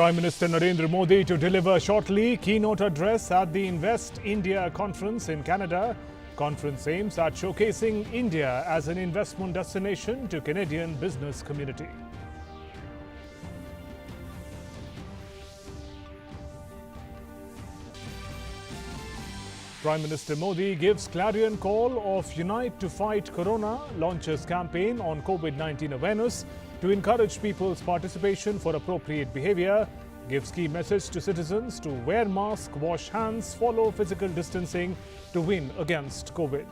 Prime Minister Narendra Modi to deliver shortly keynote address at the Invest India conference in Canada. Conference aims at showcasing India as an investment destination to Canadian business community. Prime Minister Modi gives clarion call of Unite to Fight Corona, launches campaign on COVID-19 awareness to encourage people's participation for appropriate behavior, gives key message to citizens to wear mask, wash hands, follow physical distancing to win against COVID.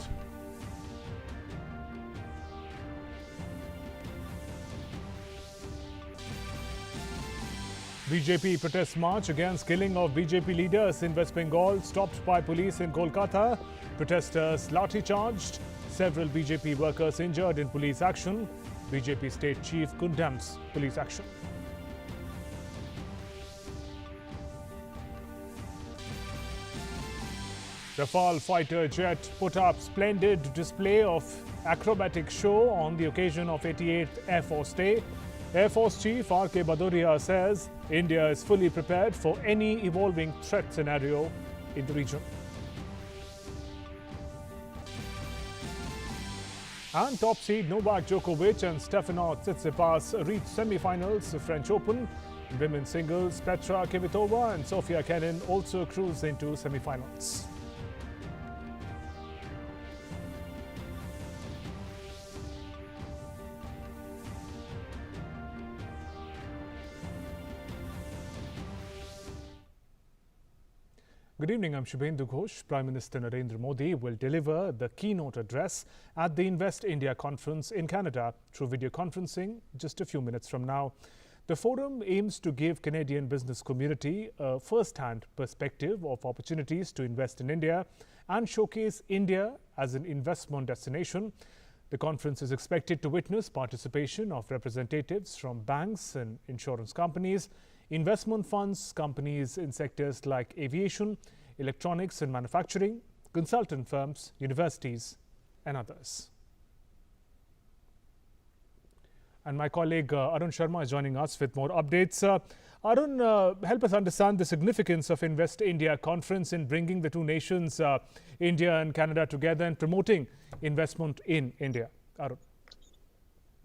BJP protest march against killing of BJP leaders in West Bengal stopped by police in Kolkata. Protesters lathi charged. Several BJP workers injured in police action. BJP state chief condemns police action. Rafale fighter jet put up splendid display of acrobatic show on the occasion of 88th Air Force Day. Air Force Chief R.K. Bhadoria says India is fully prepared for any evolving threat scenario in the region. And top seed Novak Djokovic and Stefanos Tsitsipas reached semi-finals of French Open. In women's singles, Petra Kvitova and Sofia Kenin also cruised into semi-finals. Good evening, I'm Shubhendu Ghosh. Prime Minister Narendra Modi will deliver the keynote address at the Invest India conference in Canada through video conferencing just a few minutes from now. The forum aims to give Canadian business community a first-hand perspective of opportunities to invest in India and showcase India as an investment destination. The conference is expected to witness participation of representatives from banks and insurance companies, investment funds, companies in sectors like aviation, electronics and manufacturing, consultant firms, universities and others. And my colleague Arun Sharma is joining us with more updates. Arun, help us understand the significance of Invest India conference in bringing the two nations, India and Canada, together and promoting investment in India. Arun.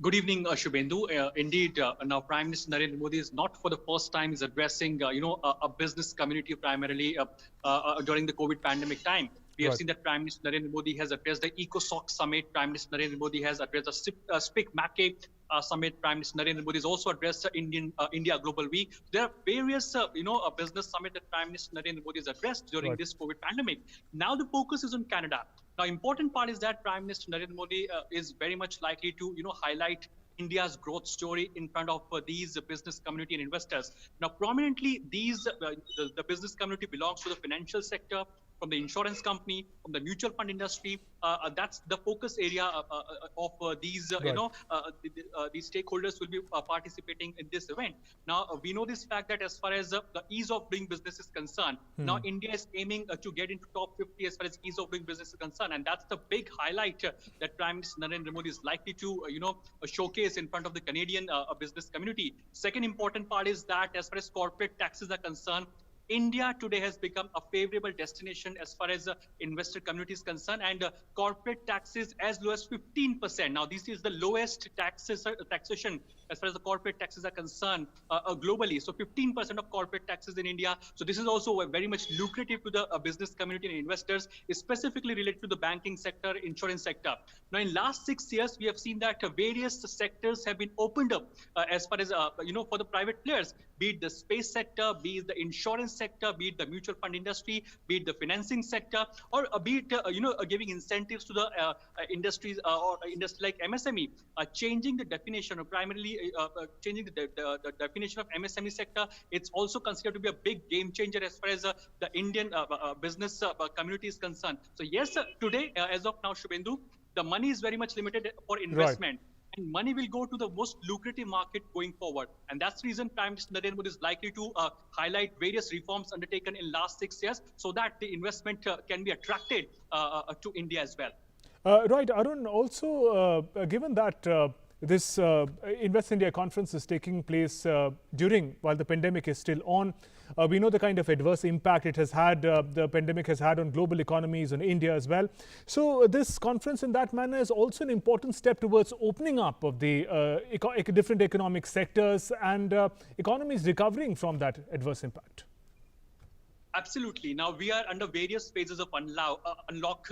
Good evening, Shubhendu. Indeed, now Prime Minister Narendra Modi is not for the first time is addressing, a business community primarily during the COVID pandemic time. We have seen that Prime Minister Narendra Modi has addressed the ECOSOC summit. Prime Minister Narendra Modi has addressed the SPIC MACA summit. Prime Minister Narendra Modi has also addressed the India Global Week. There are various, business summit that Prime Minister Narendra Modi has addressed during this COVID pandemic. Now the focus is on Canada. Now, important part is that Prime Minister Narendra Modi is very much likely to, highlight India's growth story in front of these business community and investors. Now, prominently, the business community belongs to the financial sector, from the insurance company, from the mutual fund industry. That's the focus area of these, these stakeholders will be participating in this event. Now, we know this fact that as far as the ease of doing business is concerned, now India is aiming to get into top 50 as far as ease of doing business is concerned. And that's the big highlight that Prime Minister Narendra Modi is likely to, showcase in front of the Canadian business community. Second important part is that as far as corporate taxes are concerned, India today has become a favorable destination as far as investor community is concerned, and corporate taxes as low as 15%. Now, this is the lowest taxation as far as the corporate taxes are concerned globally. So 15% of corporate taxes in India. So this is also very much lucrative to the business community and investors, specifically related to the banking sector, insurance sector. Now, in last 6 years, we have seen that various sectors have been opened up as far as, for the private players, be it the space sector, be it the insurance sector, be it the mutual fund industry, be it the financing sector, or be it, giving incentives to the industries or industry like MSME, changing the definition, or primarily changing the definition of MSME sector. It's also considered to be a big game changer as far as the Indian business community is concerned. So yes, today, as of now, Shubhendu, the money is very much limited for investment. And money will go to the most lucrative market going forward. And that's the reason Prime Minister Narendra Modi is likely to highlight various reforms undertaken in last 6 years so that the investment can be attracted to India as well. Right, Arun, also given that This Invest India conference is taking place while the pandemic is still on. We know the kind of adverse impact it has had, the pandemic has had on global economies, on India as well. So this conference in that manner is also an important step towards opening up of the different economic sectors and economies recovering from that adverse impact. Absolutely. Now we are under various phases of unlock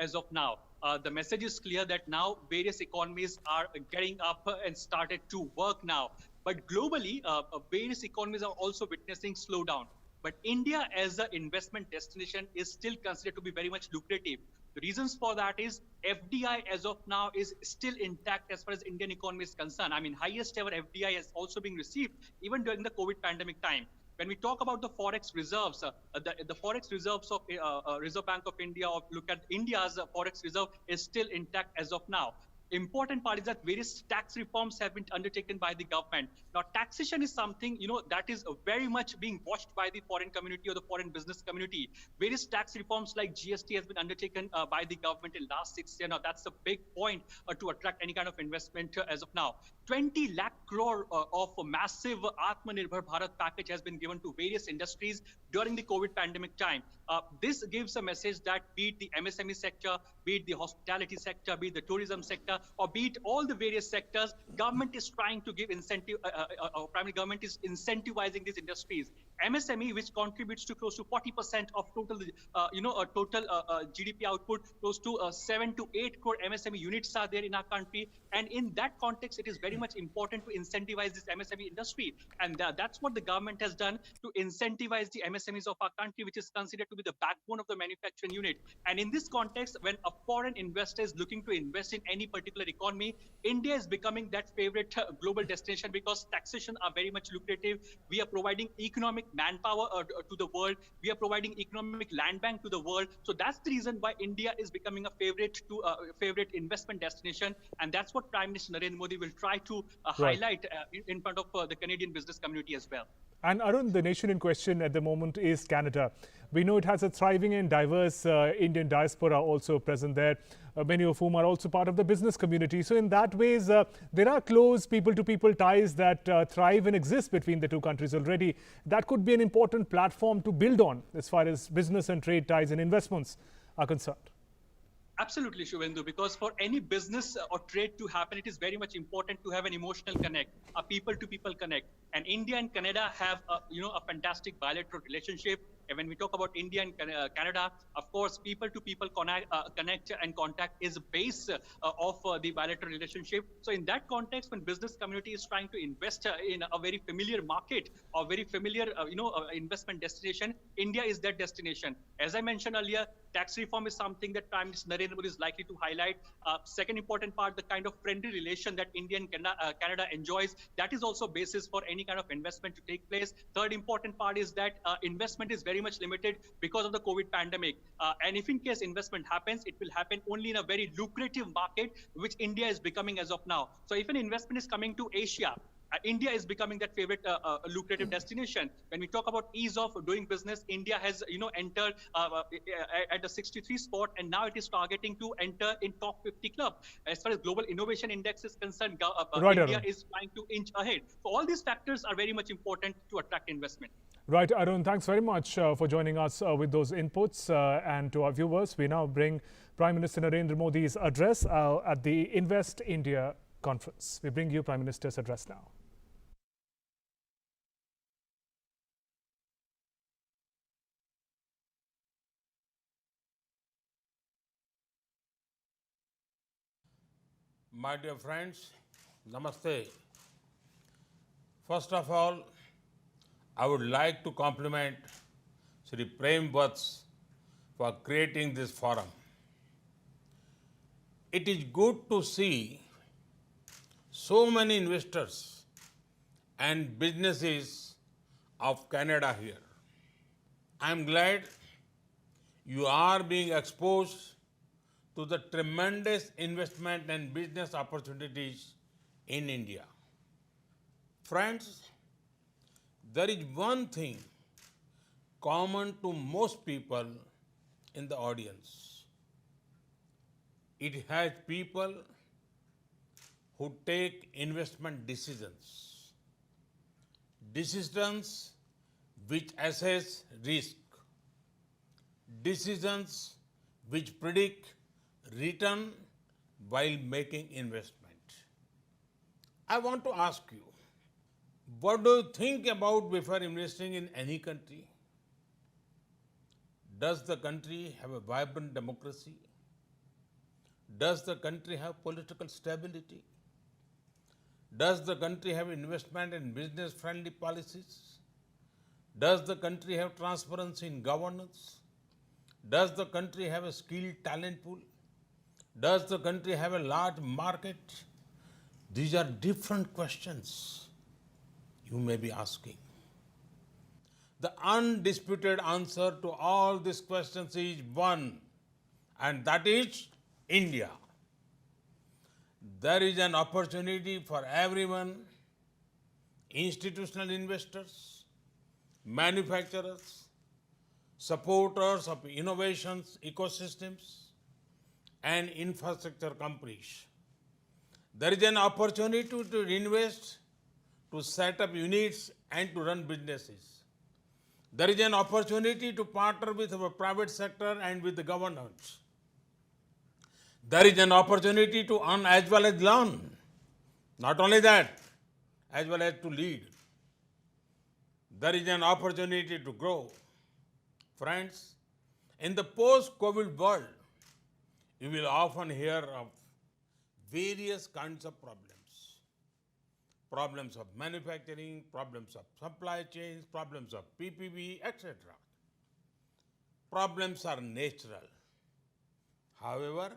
as of now. The message is clear that now various economies are getting up and started to work now. But globally, various economies are also witnessing slowdown. But India as an investment destination is still considered to be very much lucrative. The reasons for that is FDI as of now is still intact as far as Indian economy is concerned. I mean, highest ever FDI has also been received even during the COVID pandemic time. When we talk about the forex reserves, the forex reserves of Reserve Bank of India, or look at India's forex reserve, is still intact as of now. Important part is that various tax reforms have been undertaken by the government. Now, taxation is something, that is very much being watched by the foreign community or the foreign business community. Various tax reforms like GST has been undertaken by the government in last 6 years. Now, that's a big point to attract any kind of investment as of now. 20 lakh crore of massive Atmanirbhar Bharat package has been given to various industries during the COVID pandemic time. This gives a message that be it the MSME sector, be it the hospitality sector, be it the tourism sector, or be it all the various sectors, government is trying to give incentive, primary government is incentivizing these industries. MSME, which contributes to close to 40% of total, total GDP output, close to 7 to 8 crore MSME units are there in our country. And in that context, it is very much important to incentivize this MSME industry. And that's what the government has done to incentivize the MSMEs of our country, which is considered to be the backbone of the manufacturing unit. And in this context, when a foreign investor is looking to invest in any particular economy, India is becoming that favorite global destination because taxation are very much lucrative. We are providing economic manpower to the world. We are providing economic land bank to the world. So that's the reason why India is becoming a favorite investment destination. And that's what Prime Minister Narendra Modi will try to highlight in front of the Canadian business community as well. And Arun, the nation in question at the moment is Canada. We know it has a thriving and diverse Indian diaspora also present there, many of whom are also part of the business community. So in that ways, there are close people-to-people ties that thrive and exist between the two countries already. That could be an important platform to build on as far as business and trade ties and investments are concerned. Absolutely, Shubhendu, because for any business or trade to happen, it is very much important to have an emotional connect, a people-to-people connect. And India and Canada have, a fantastic bilateral relationship. And when we talk about India and Canada, of course, people-to-people connect and contact is the base of the bilateral relationship. So in that context, when business community is trying to invest in a very familiar market or very familiar, investment destination, India is that destination. As I mentioned earlier, tax reform is something that Prime Minister Narendra Modi is likely to highlight. Second important part, the kind of friendly relation that India and Canada enjoys, that is also basis for any kind of investment to take place. Third important part is that investment is very much limited because of the COVID pandemic. And if in case investment happens, it will happen only in a very lucrative market, which India is becoming as of now. So if an investment is coming to Asia, India is becoming that favorite lucrative destination. When we talk about ease of doing business, India has entered at the 63 spot, and now it is targeting to enter in top 50 club. As far as global innovation index is concerned, India is trying to inch ahead. So all these factors are very much important to attract investment. Right, Arun, thanks very much for joining us with those inputs. And to our viewers, we now bring Prime Minister Narendra Modi's address at the Invest India conference. We bring you Prime Minister's address now. My dear friends, Namaste. First of all, I would like to compliment Sri Prem Vats for creating this forum. It is good to see so many investors and businesses of Canada here. I am glad you are being exposed to the tremendous investment and business opportunities in India. Friends, there is one thing common to most people in the audience. It has people who take investment decisions. Decisions which assess risk. Decisions which predict return while making investment. I want to ask you, what do you think about before investing in any country? Does the country have a vibrant democracy? Does the country have political stability? Does the country have investment and business-friendly policies? Does the country have transparency in governance? Does the country have a skilled talent pool? Does the country have a large market? These are different questions you may be asking. The undisputed answer to all these questions is one, and that is India. There is an opportunity for everyone, institutional investors, manufacturers, supporters of innovations, ecosystems, and infrastructure companies. There is an opportunity to invest, to set up units and to run businesses. There is an opportunity to partner with our private sector and with the governments. There is an opportunity to earn as well as learn. Not only that, as well as to lead. There is an opportunity to grow. Friends, in the post-COVID world, you will often hear of various kinds of problems. Problems of manufacturing, problems of supply chains, problems of PPP, etc. Problems are natural. However,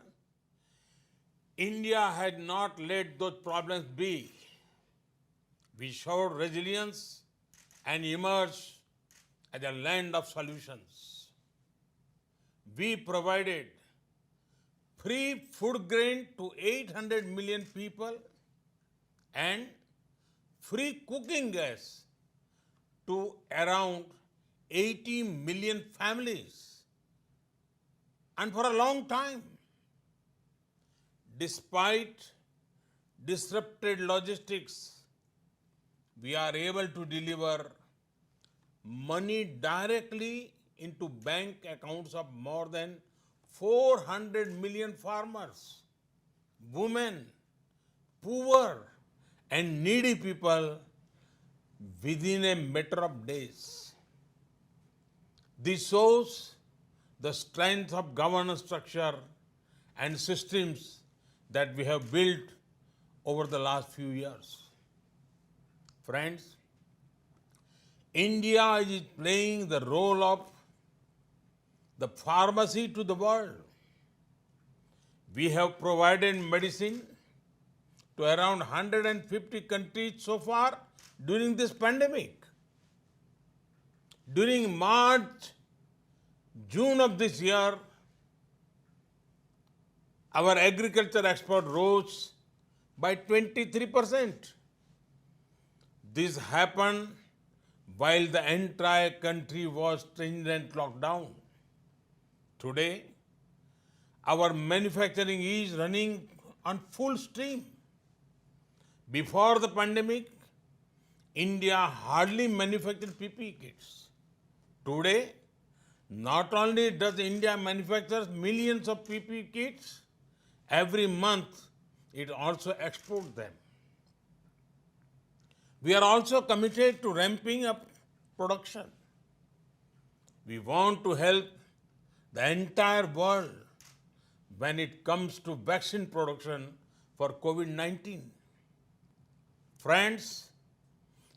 India had not let those problems be. We showed resilience and emerged as a land of solutions. We provided free food grain to 800 million people and free cooking gas to around 80 million families. And for a long time, despite disrupted logistics, we are able to deliver money directly into bank accounts of more than 400 million farmers, women, poor and needy people within a matter of days. This shows the strength of governance structure and systems that we have built over the last few years. Friends, India is playing the role of the pharmacy to the world. We have provided medicine to around 150 countries so far during this pandemic. During March, June of this year, our agriculture export rose by 23%. This happened while the entire country was stringent lockdown. Today, our manufacturing is running on full stream. Before the pandemic, India hardly manufactured PPE kits. Today, not only does India manufacture millions of PPE kits, every month it also exports them. We are also committed to ramping up production. We want to help the entire world when it comes to vaccine production for COVID-19. Friends,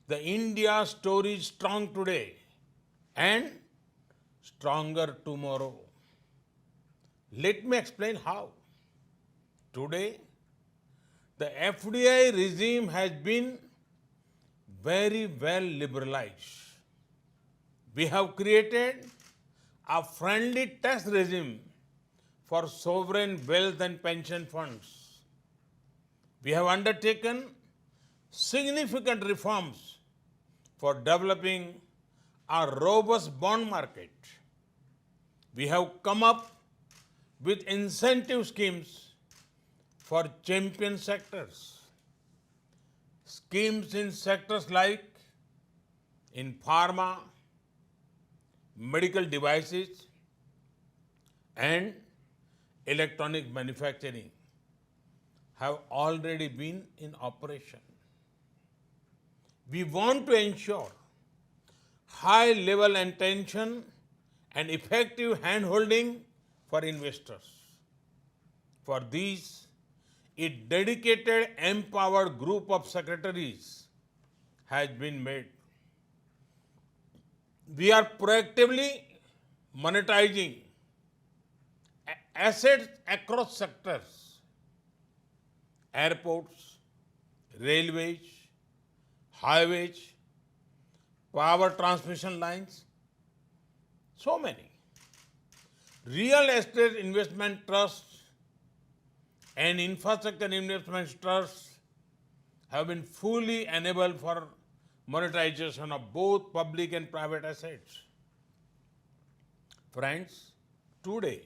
the India story is strong today and stronger tomorrow. Let me explain how. Today, the FDI regime has been very well liberalized. We have created a friendly tax regime for sovereign wealth and pension funds. We have undertaken significant reforms for developing a robust bond market. We have come up with incentive schemes for champion sectors. Schemes in sectors like in pharma, medical devices, and electronic manufacturing have already been in operation. We want to ensure high level attention and effective handholding for investors. For these, a dedicated, empowered group of secretaries has been made. We are proactively monetizing assets across sectors: airports, railways, highways, power transmission lines, so many. Real estate investment trusts and infrastructure investment trusts have been fully enabled for monetization of both public and private assets. Friends, today,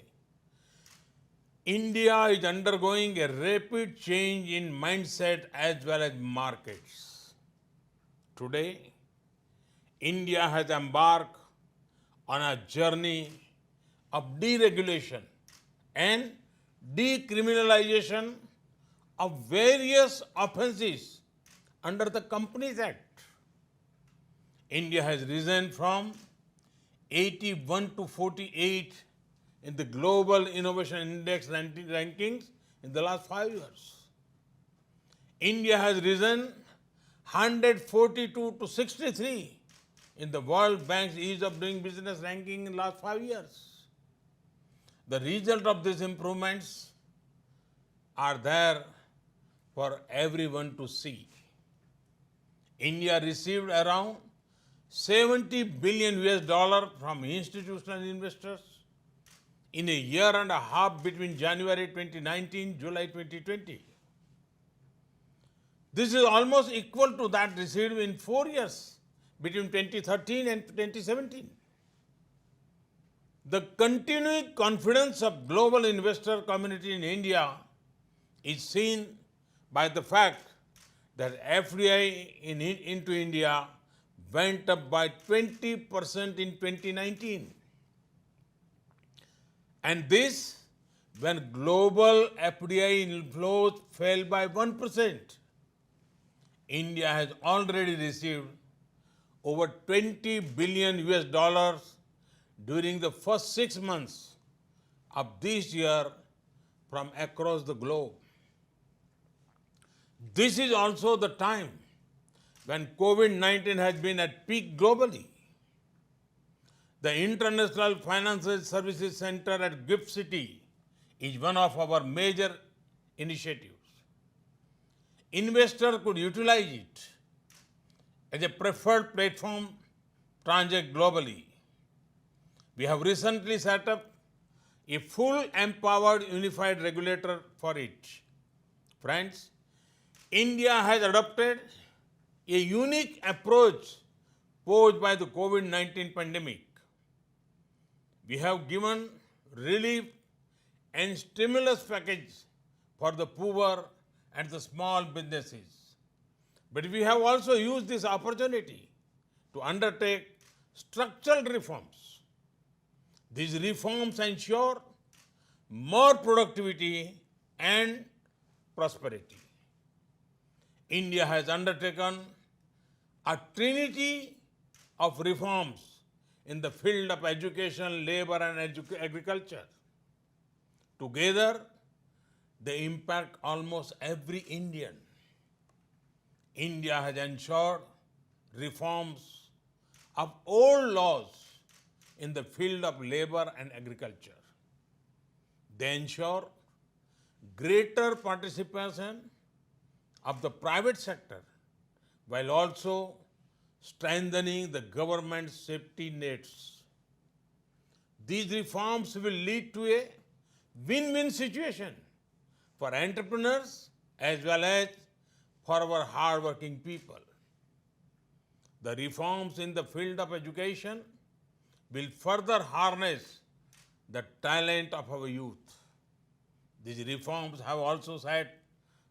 India is undergoing a rapid change in mindset as well as markets. Today, India has embarked on a journey of deregulation and decriminalization of various offenses under the Companies Act. India has risen from 81 to 48 in the Global Innovation Index rankings in the last 5 years. India has risen 142 to 63 in the World Bank's Ease of Doing Business ranking in the last 5 years. The result of these improvements are there for everyone to see. India received around 70 billion US dollar from institutional investors in a year and a half between January 2019 July 2020. This is almost equal to that received in 4 years between 2013 and 2017. The continuing confidence of global investor community in India is seen by the fact that FDI into India went up by 20% in 2019. And this when global FDI inflows fell by 1%. India has already received over 20 billion US dollars during the first 6 months of this year from across the globe. This is also the time when COVID-19 has been at peak globally. The International Financial Services Center at GIFT City is one of our major initiatives. Investors could utilize it as a preferred platform to transact globally. We have recently set up a full empowered unified regulator for it. Friends, India has adopted a unique approach posed by the COVID-19 pandemic. We have given relief and stimulus package for the poor and the small businesses. But we have also used this opportunity to undertake structural reforms. These reforms ensure more productivity and prosperity. India has undertaken a trinity of reforms in the field of education, labor, and agriculture. Together, they impact almost every Indian. India has ensured reforms of old laws in the field of labor and agriculture. They ensure greater participation of the private sector while also strengthening the government's safety nets. These reforms will lead to a win-win situation for entrepreneurs as well as for our hard-working people. The reforms in the field of education will further harness the talent of our youth. These reforms have also set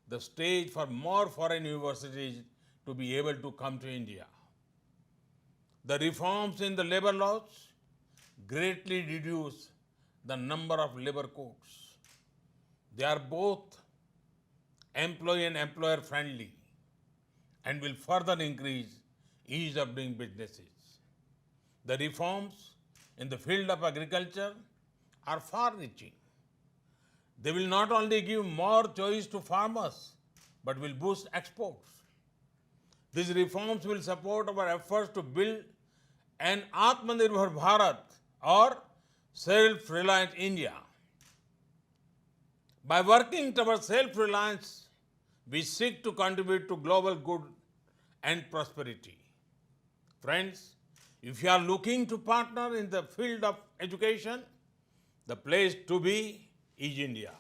the stage for more foreign universities to be able to come to India. The reforms in the labor laws greatly reduce the number of labor courts. They are both employee and employer friendly and will further increase ease of doing businesses. The reforms in the field of agriculture are far-reaching. They will not only give more choice to farmers, but will boost exports. These reforms will support our efforts to build an Atmanirbhar Bharat or self-reliant India. By working towards self-reliance, we seek to contribute to global good and prosperity. Friends, if you are looking to partner in the field of education, the place to be is India.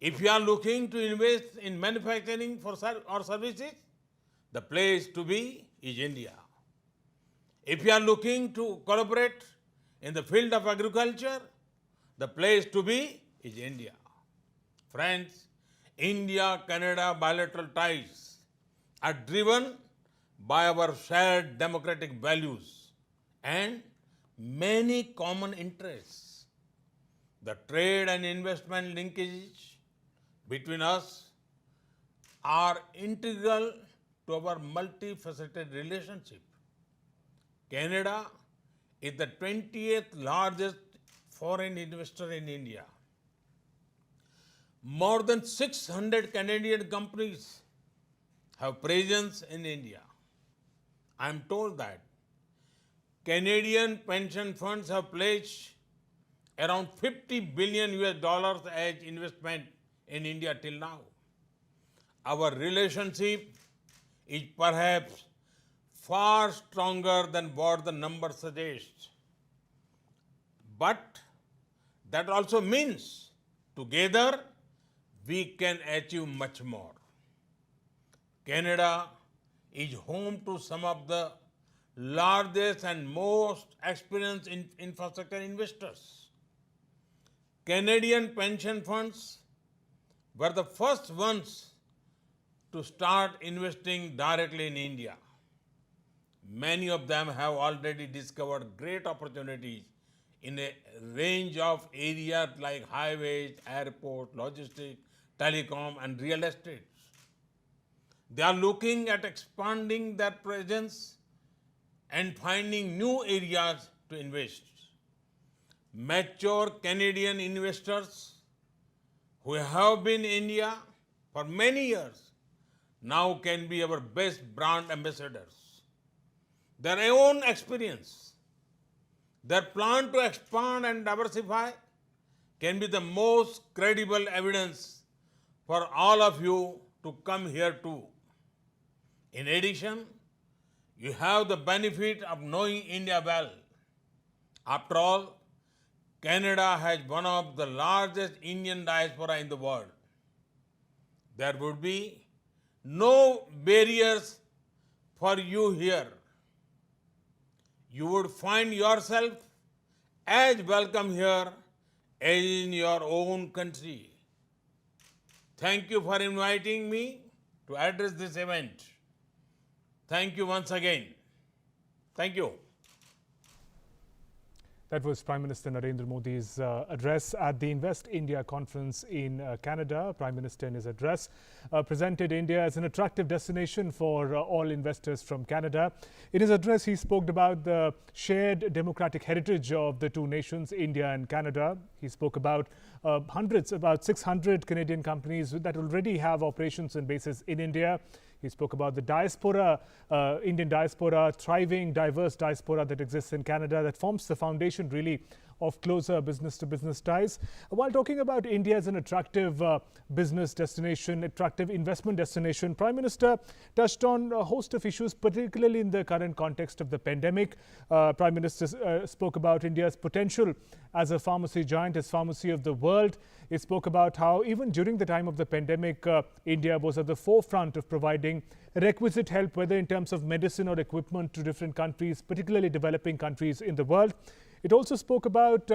If you are looking to invest in manufacturing or services, the place to be is India. If you are looking to collaborate in the field of agriculture, the place to be is India. Friends, India-Canada bilateral ties are driven by our shared democratic values and many common interests. The trade and investment linkages between us are integral to our multifaceted relationship. Canada is the 20th largest foreign investor in India. More than 600 Canadian companies have presence in India. I am told that Canadian pension funds have pledged around $50 billion as investment in India till now. Our relationship is perhaps far stronger than what the number suggests. But that also means together we can achieve much more. Canada is home to some of the largest and most experienced infrastructure investors. Canadian pension funds were the first ones to start investing directly in India. Many of them have already discovered great opportunities in a range of areas like highways, airports, logistics, telecom, and real estate. They are looking at expanding their presence and finding new areas to invest. Mature Canadian investors who have been in India for many years now can be our best brand ambassadors. Their own experience, their plan to expand and diversify can be the most credible evidence for all of you to come here too. In addition, you have the benefit of knowing India well. After all, Canada has one of the largest Indian diaspora in the world. There would be no barriers for you here. You would find yourself as welcome here as in your own country. Thank you for inviting me to address this event. Thank you once again. Thank you. That was Prime Minister Narendra Modi's address at the Invest India conference in Canada. Prime Minister in his address presented India as an attractive destination for all investors from Canada. In his address, he spoke about the shared democratic heritage of the two nations, India and Canada. He spoke about about 600 Canadian companies that already have operations and bases in India. He spoke about the diaspora, Indian diaspora, thriving, diverse diaspora that exists in Canada that forms the foundation really of closer business-to-business ties. While talking about India as an attractive business destination, attractive investment destination, Prime Minister touched on a host of issues, particularly in the current context of the pandemic. Prime Minister spoke about India's potential as a pharmacy giant, as pharmacy of the world. He spoke about how even during the time of the pandemic, India was at the forefront of providing requisite help, whether in terms of medicine or equipment to different countries, particularly developing countries in the world. It also spoke about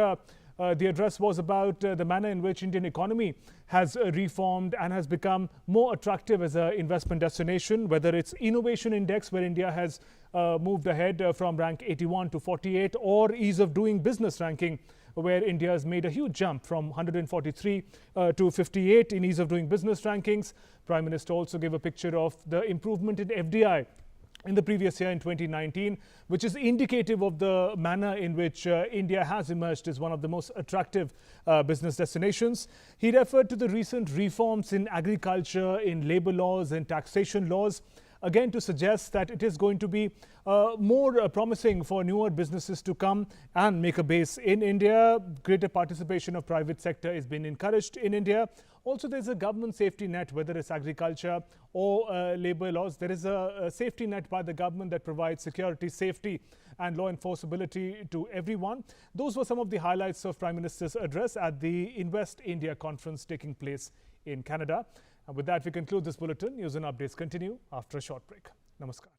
The address was about the manner in which Indian economy has reformed and has become more attractive as an investment destination, whether it's innovation index, where India has moved ahead from rank 81 to 48, or ease of doing business ranking, where India has made a huge jump from 143 to 58 in ease of doing business rankings. Prime Minister also gave a picture of the improvement in FDI in the previous year in 2019, which is indicative of the manner in which India has emerged as one of the most attractive business destinations. He referred to the recent reforms in agriculture, in labor laws and taxation laws, again to suggest that it is going to be more promising for newer businesses to come and make a base in India. Greater participation of private sector is being encouraged in India. Also, there's a government safety net, whether it's agriculture or labor laws. There is a safety net by the government that provides security, safety and law enforceability to everyone. Those were some of the highlights of Prime Minister's address at the Invest India conference taking place in Canada. And with that, we conclude this bulletin. News and updates continue after a short break. Namaskar.